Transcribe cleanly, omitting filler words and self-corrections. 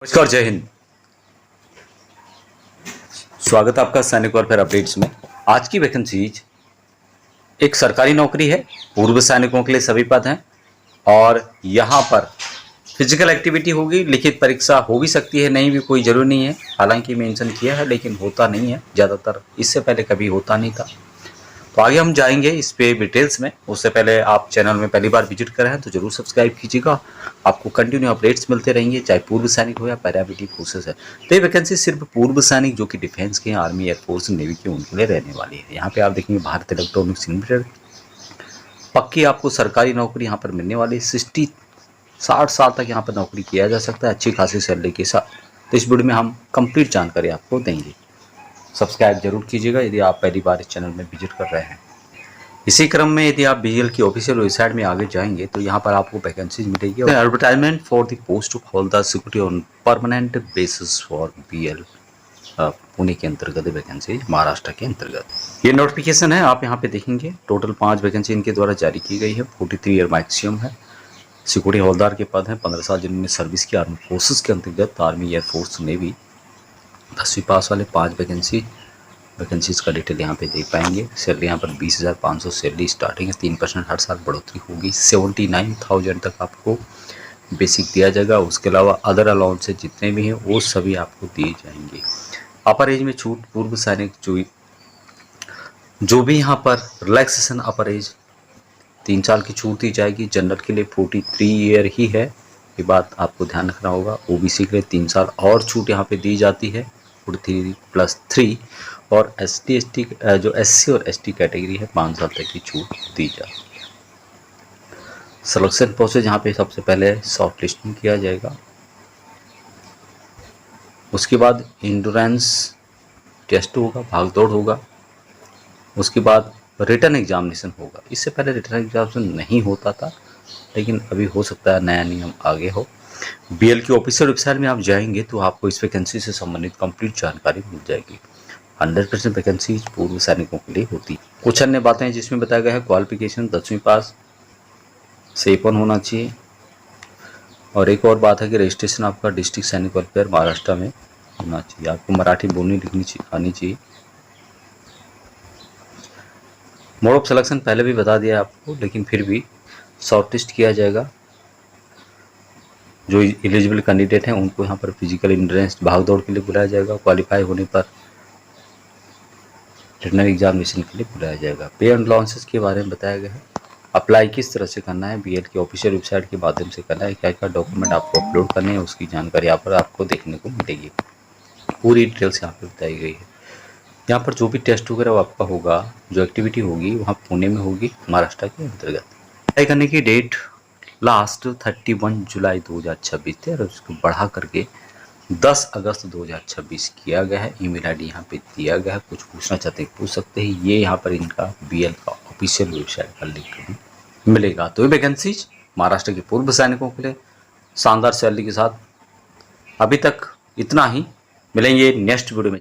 नमस्कार, जय हिंद। स्वागत है आपका सैनिक वेलफेयर अपडेट्स में। आज की वैकेंसीज एक सरकारी नौकरी है, पूर्व सैनिकों के लिए सभी पद हैं और यहाँ पर फिजिकल एक्टिविटी होगी, लिखित परीक्षा हो भी सकती है, नहीं भी कोई जरूरी नहीं है। हालांकि मेंशन किया है लेकिन होता नहीं है ज़्यादातर, इससे पहले कभी होता नहीं था। तो आगे हम जाएंगे इस पे डिटेल्स में। उससे पहले आप चैनल में पहली बार विजिट कर रहे हैं तो जरूर सब्सक्राइब कीजिएगा, आपको कंटिन्यू अपडेट्स मिलते रहेंगे, चाहे पूर्व सैनिक हो या पैरामिलिट्री फोर्सेस है। तो ये वैकेंसी सिर्फ पूर्व सैनिक जो कि डिफेंस के, आर्मी, एयरफोर्स, नेवी के, उनके लिए रहने वाली है। यहाँ पे आप देखेंगे भारत इलेक्ट्रॉनिक्स लिमिटेड, पक्की आपको सरकारी नौकरी यहाँ पर मिलने वाली है। 60 साल तक यहाँ पर नौकरी किया जा सकता है अच्छी खासी सैलरी के साथ। तो इस वीडियो में हम कंप्लीट जानकारी आपको देंगे। सब्सक्राइब जरूर कीजिएगा यदि आप पहली बार इस चैनल में विजिट कर रहे हैं। इसी क्रम में यदि आप बीएल की ऑफिशियल वेबसाइट में आगे जाएंगे तो यहाँ पर आपको वैकेंसीज मिलेगी। Advertisement for the post of havildar security on permanent basis for BL, Pune के अंतर्गत वैकेंसी, महाराष्ट्र के अंतर्गत ये नोटिफिकेशन है। आप यहाँ पे देखेंगे टोटल 5 वैकेंसी इनके द्वारा जारी की गई है। 43 ईयर मैक्सिमम है। सिक्योरिटी हवलदार के पद हैं 15 साल जिन्होंने सर्विस की आर्मी फोर्सेस के अंतर्गत, आर्मी, एयरफोर्स, नेवी। 10वीं पास वाले 5 वैकेंसीज का डिटेल यहाँ पे देख पाएंगे। सैलरी यहाँ पर 20,500 सैलरी स्टार्टिंग है। 3% हर साल बढ़ोतरी होगी। 79,000 तक आपको बेसिक दिया जाएगा। उसके अलावा अदर अलाउंसेज जितने भी हैं वो सभी आपको दिए जाएंगे। अपर एज में छूट, पूर्व सैनिक जो भी यहाँ पर रिलैक्सेशन अपर एज 3 साल की छूट दी जाएगी। जनरल के लिए 43 ईयर ही है, ये बात आपको ध्यान रखना होगा। ओबीसी के लिए 3 साल और छूट यहाँ पे दी जाती है, 43+3। और ST ST जो SC और ST कैटेगरी है 5 साल तक की छूट दी जाती है। सिलेक्शन प्रोसेस यहाँ पे सबसे पहले शॉर्ट लिस्टिंग किया जाएगा, उसके बाद इंड्योरेंस टेस्ट होगा, भाग दौड़ होगा, उसके बाद रिटर्न एग्जामिनेशन होगा। इससे पहले रिटर्न एग्जामिनेशन नहीं होता था लेकिन अभी हो सकता है नया नियम आगे हो। बीएल की ऑफिशियल वेबसाइट में आप जाएंगे तो आपको इस वैकेंसी से संबंधित कंप्लीट जानकारी मिल जाएगी। 100% वैकेंसी पूर्व सैनिकों के लिए होती है। कुछ अन्य बातें हैं जिसमें बताया गया है, क्वालिफिकेशन 10वीं पास से A1 होना चाहिए। और एक और बात है कि रजिस्ट्रेशन आपका डिस्ट्रिक्ट सैनिक वेलफेयर महाराष्ट्र में होना चाहिए। आपको मराठी बोलनी लिखनी आनी चाहिए। मोड ऑफ सिलेक्शन पहले भी बता दिया आपको, लेकिन फिर भी शॉर्टलिस्ट किया जाएगा। जो एलिजिबल कैंडिडेट हैं उनको यहाँ पर फिजिकल एंड्योरेंस भाग दौड़ के लिए बुलाया जाएगा। क्वालिफाई होने पर रिटन एग्जामिनेशन के लिए बुलाया जाएगा। पे एंड अलाउंसेस के बारे में बताया गया है। अप्लाई किस तरह से करना है, बीएल की ऑफिशियल वेबसाइट के माध्यम से करना है। क्या क्या डॉक्यूमेंट आपको अपलोड करने हैं उसकी जानकारी यहाँ पर आपको देखने को मिलेगी। पूरी डिटेल्स यहाँ पर बताई गई है। यहाँ पर जो भी टेस्ट वगैरह आपका होगा, जो एक्टिविटी होगी वहाँ पुणे में होगी, महाराष्ट्र के अंतर्गत। अप्लाई करने की डेट लास्ट 31 जुलाई 2026 थे और उसको बढ़ा करके 10 अगस्त 2026 किया गया है। ईमेल आईडी यहाँ पे दिया गया है। कुछ पूछना चाहते हैं पूछ सकते हैं। ये यहाँ पर इनका बीएल का ऑफिशियल वेबसाइट का लिंक मिलेगा। तो ये वैकेंसीज महाराष्ट्र के पूर्व सैनिकों के लिए शानदार सैलरी के साथ। अभी तक इतना ही, मिलेंगे नेक्स्ट वीडियो में।